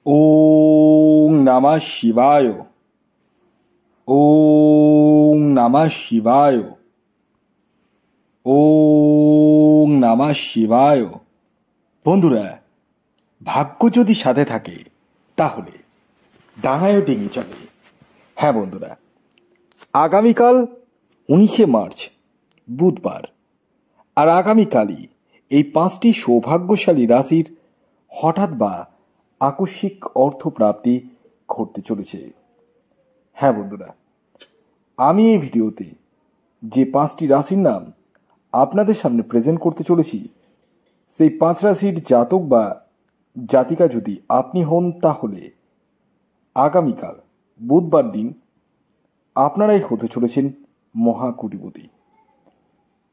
ওং নমঃ শিবায়। ওং নমঃ শিবায়। ওং নমঃ শিবায়। বন্ধুরা, ভাগ্য যদি সাথে থাকে তাহলে ডাঙায়ও ডিঙি চলে। হ্যাঁ বন্ধুরা, আগামীকাল 19শে মার্চ বুধবার, আর আগামীকালই এই 5টি সৌভাগ্যশালী রাশির হঠাৎ বা আকস্মিক অর্থপ্রাপ্তি ঘটতে চলেছে। হ্যাঁ বন্ধুরা, আমি এই ভিডিওতে যে 5টি রাশির নাম আপনাদের সামনে প্রেজেন্ট করতে চলেছি, সেই 5 রাশির জাতক বা জাতিকা যদি আপনি হন তাহলে আগামীকাল বুধবার দিন আপনারাই হতে চলেছেন মহাকোটিপতি।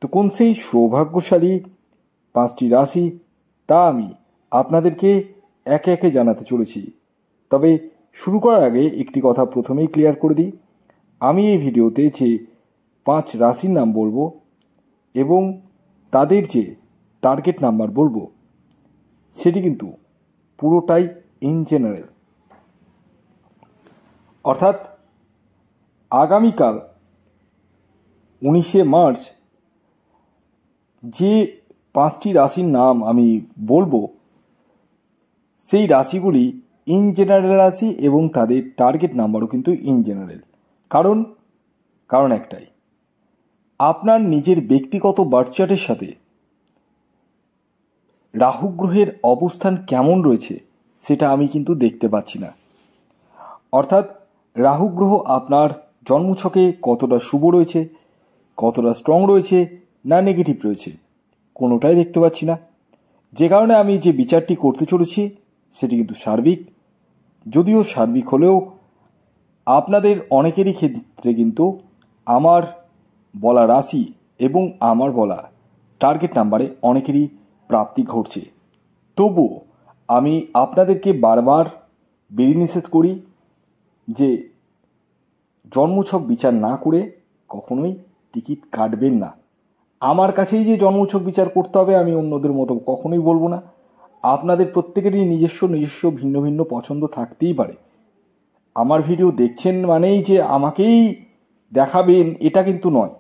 তো কোন সেই সৌভাগ্যশালী 5টি রাশি তা আমি আপনাদেরকে একে একে জানাতে চলেছি। তবে শুরু করার আগে একটি কথা প্রথমেই ক্লিয়ার করে দিই, আমি এই ভিডিওতে যে 5 রাশির নাম বলবো এবং তাদের যে টার্গেট নাম্বার বলবো সেটি কিন্তু পুরোটাই ইন জেনারেল। অর্থাৎ আগামীকাল 19শে মার্চ যে 5টি রাশির নাম আমি বলবো সেই রাশিগুলি ইন জেনারেল রাশি এবং তাদের টার্গেট নাম্বারও কিন্তু ইন জেনারেল। কারণ একটাই, আপনার নিজের ব্যক্তিগত বার্থ চার্টের সাথে রাহু গ্রহের অবস্থান কেমন রয়েছে সেটা আমি কিন্তু দেখতে পাচ্ছি না। অর্থাৎ রাহু গ্রহ আপনার জন্মছকে কতটা শুভ রয়েছে, কতটা স্ট্রং রয়েছে না নেগেটিভ রয়েছে, কোনোটাই দেখতে পাচ্ছি না। যে কারণে আমি যে বিচারটি করতে চলেছি সেটি কিন্তু সার্বিক, যদিও সার্বিক হলেও আপনাদের অনেকেরই ক্ষেত্রে কিন্তু আমার বলা রাশি এবং আমার বলা টার্গেট নাম্বারে অনেকেরই প্রাপ্তি ঘটছে। তবুও আমি আপনাদেরকে বারবার বিধিনিষেধ করি যে জন্মছক বিচার না করে কখনোই টিকিট কাটবেন না। আমার কাছেই যে জন্মছক বিচার করতে হবে আমি অন্যদের মতো কখনোই বলবো না। আপনাদের প্রত্যেকেরই নিজস্ব ভিন্ন ভিন্ন পছন্দ থাকতেই পারে। আমার ভিডিও দেখছেন মানেই যে আমাকেই দেখাবেন এটা কিন্তু নয়।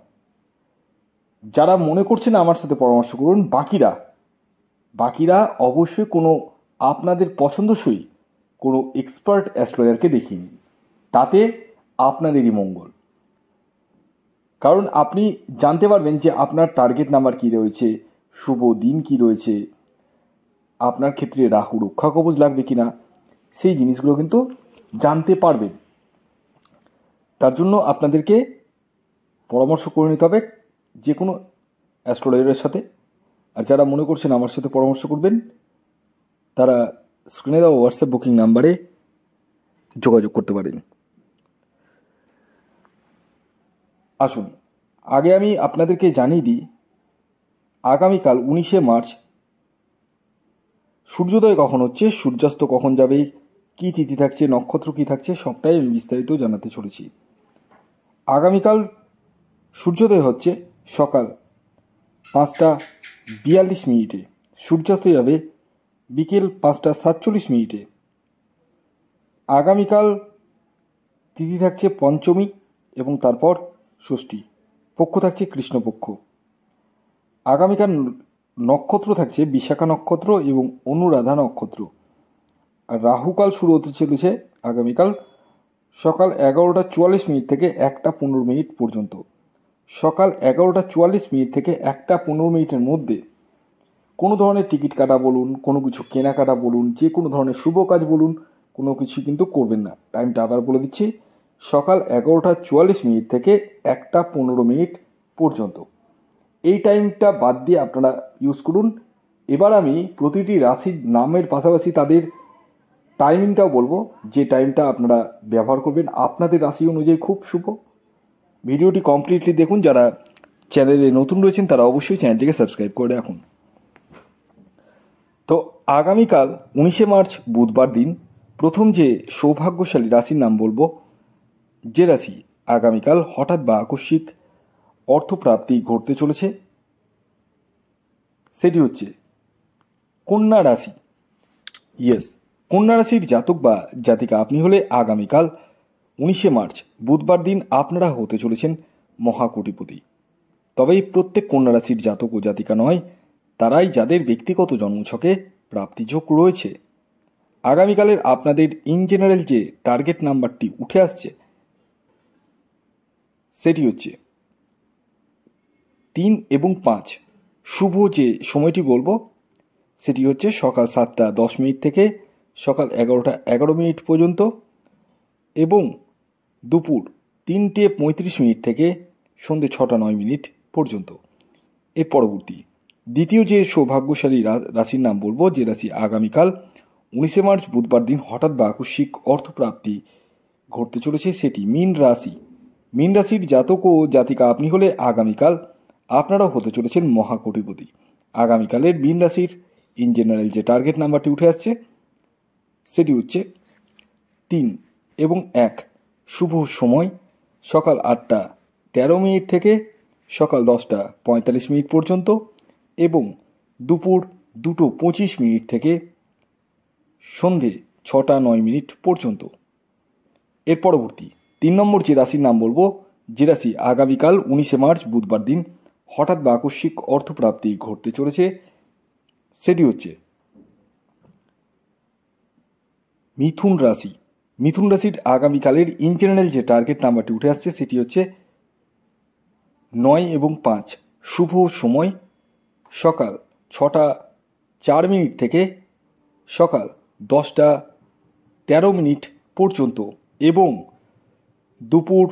যারা মনে করছেন আমার সাথে পরামর্শ করুন, বাকিরা অবশ্যই কোনো আপনাদের পছন্দসই কোনো এক্সপার্ট অ্যাস্ট্রোলজারকে দেখিয়ে নিন, তাতে আপনাদেরই মঙ্গল। কারণ আপনি জানতে পারবেন যে আপনার টার্গেট নাম্বার কী রয়েছে, শুভ দিন কী রয়েছে, আপনার ক্ষেত্রে রাহু রক্ষা কবচ লাগবে কিনা, সেই জিনিসগুলো কিন্তু জানতে পারবেন। তার জন্য আপনাদেরকে পরামর্শ করে নিতে হবে যে কোনো অ্যাস্ট্রোলজারের সাথে। আর যারা মনে করছেন আমার সাথে পরামর্শ করবেন তারা স্ক্রিনে দেওয়া হোয়াটসঅ্যাপ বুকিং নাম্বারে যোগাযোগ করতে পারেন। আসুন আগে আমি আপনাদেরকে জানিয়ে দিই আগামীকাল 19শে মার্চ সূর্যোদয় কখন হচ্ছে, সূর্যাস্ত কখন যাবে, কী তিথি থাকছে, নক্ষত্র কী থাকছে, সবটাই আমি বিস্তারিত জানাতে চলেছি। আগামীকাল সূর্যোদয় হচ্ছে সকাল 5টা 42 মিনিটে, সূর্যাস্ত যাবে বিকেল 5টা 47 মিনিটে। আগামীকাল তিথি থাকছে পঞ্চমী এবং তারপর ষষ্ঠী, পক্ষ থাকছে কৃষ্ণপক্ষ। আগামীকাল নক্ষত্র থাকছে বিশাখা নক্ষত্র এবং অনুরাধা নক্ষত্র। আর রাহুকাল শুরু হতে চলেছে আগামীকাল সকাল 11টা 44 মিনিট থেকে 1টা 15 মিনিট পর্যন্ত। সকাল 11টা 44 মিনিট থেকে 1টা 15 মিনিটের মধ্যে কোনো ধরনের টিকিট কাটা বলুন, কোনো কিছু কেনাকাটা বলুন, যে কোনো ধরনের শুভ কাজ বলুন, কোনো কিছু কিন্তু করবেন না। টাইমটা আবার বলে দিচ্ছি, সকাল 11টা 44 মিনিট থেকে 1টা 15 মিনিট পর্যন্ত। এই টাইমটা বাদ দিয়ে আপনারা ইউজ করুন। এবার আমি প্রতিটি রাশির নামের পাশাপাশি তাদের টাইমিংটাও বলবো, যে টাইমটা আপনারা ব্যবহার করবেন আপনাদের রাশি অনুযায়ী খুব শুভ। ভিডিওটি কমপ্লিটলি দেখুন। যারা চ্যানেলে নতুন রয়েছেন তারা অবশ্যই চ্যানেলটিকে সাবস্ক্রাইব করে রাখুন। তো আগামীকাল 19শে মার্চ বুধবার দিন প্রথম যে সৌভাগ্যশালী রাশির নাম বলবো, যে রাশি আগামীকাল হঠাৎ বা আকস্মিক অর্থপ্রাপ্তি ঘটতে চলেছে, সেটি হচ্ছে কন্যা রাশি। ইয়েস, কন্যা রাশির জাতক বা জাতিকা আপনি হলে আগামীকাল 19শে মার্চ বুধবার দিন আপনারা হতে চলেছেন মহাকোটিপতি। তবে এই প্রত্যেক কন্যা রাশির জাতক ও জাতিকা নয়, তারাই যাদের ব্যক্তিগত জন্মছকে প্রাপ্তিযোগ রয়েছে। আগামীকালের আপনাদের ইন জেনারেল যে টার্গেট নাম্বারটি উঠে আসছে সেটি হচ্ছে 3 এবং 5। শুভ যে সময়টি বলবো সেটি হচ্ছে সকাল 7টা 10 মিনিট থেকে সকাল 11টা 11 মিনিট পর্যন্ত এবং দুপুর 3টে 35 মিনিট থেকে সন্ধ্যে 6টা 9 মিনিট পর্যন্ত। এর পরবর্তী দ্বিতীয় যে সৌভাগ্যশালী রাশির নাম বলবো, যে রাশি আগামীকাল 19শে মার্চ বুধবার দিন হঠাৎ বা আকস্মিক অর্থপ্রাপ্তি ঘটতে চলেছে, সেটি মীন রাশি। মীন রাশির জাতক ও জাতিকা আপনি হলে আগামীকাল আপনারাও হতে চলেছেন মহাকোটিপতি। আগামীকালের মীন রাশির ইন জেনারেল যে টার্গেট নাম্বারটি উঠে আসছে সেটি হচ্ছে 3 এবং 1। শুভ সময় সকাল 8টা 13 মিনিট থেকে সকাল 10টা 45 মিনিট পর্যন্ত এবং দুপুর 2টো 25 মিনিট থেকে সন্ধে 6টা 9 মিনিট পর্যন্ত। এর পরবর্তী 3 নম্বর যে রাশির নাম বলবো, যে রাশি আগামীকাল 19শে মার্চ বুধবার দিন হঠাৎ বা আকস্মিক অর্থপ্রাপ্তি ঘটতে চলেছে সেটি হচ্ছে মিথুন রাশি। মিথুন রাশির আগামীকালের ইন জেনারেল যে টার্গেট নাম্বারটি উঠে আসছে সেটি হচ্ছে 9 এবং 5। শুভ সময় সকাল 6টা 4 মিনিট থেকে সকাল 10টা 13 মিনিট পর্যন্ত এবং দুপুর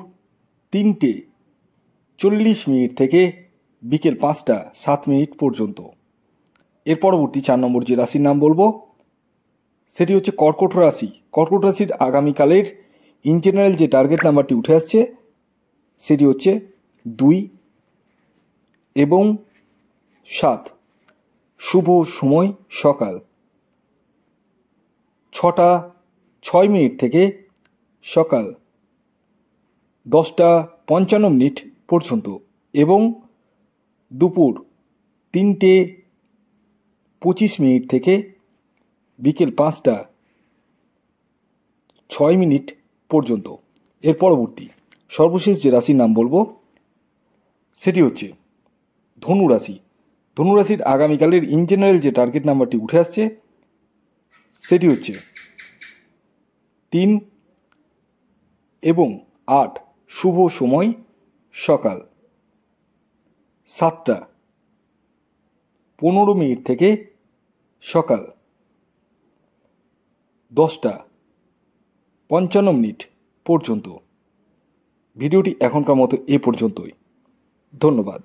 3টে 40 মিনিট থেকে বিকেল 5টা 7 মিনিট পর্যন্ত। এর পরবর্তী 4 নম্বর যে রাশির নাম বলবো সেটি হচ্ছে কর্কট রাশি। কর্কট রাশির আগামীকালের ইন জেনারেল যে টার্গেট নাম্বারটি উঠে আসছে সেটি হচ্ছে 2 এবং 7। শুভ সময় সকাল 6টা 6 মিনিট থেকে সকাল 10টা 55 মিনিট পর্যন্ত এবং দুপুর 3টে 25 মিনিট থেকে বিকেল 5টা 6 মিনিট পর্যন্ত। এর পরবর্তী সর্বশেষ যে রাশির নাম বলবো সেটি হচ্ছে ধনু রাশি। ধনু রাশির আগামীকালের ইন জেনারেল যে টার্গেট নাম্বারটি উঠে আসছে সেটি হচ্ছে 3 এবং 8। শুভ সময় সকাল 7টা 15 মিনিট থেকে সকাল 10টা 55 মিনিট পর্যন্ত। ভিডিওটি এখনকার মতো এ পর্যন্তই। ধন্যবাদ।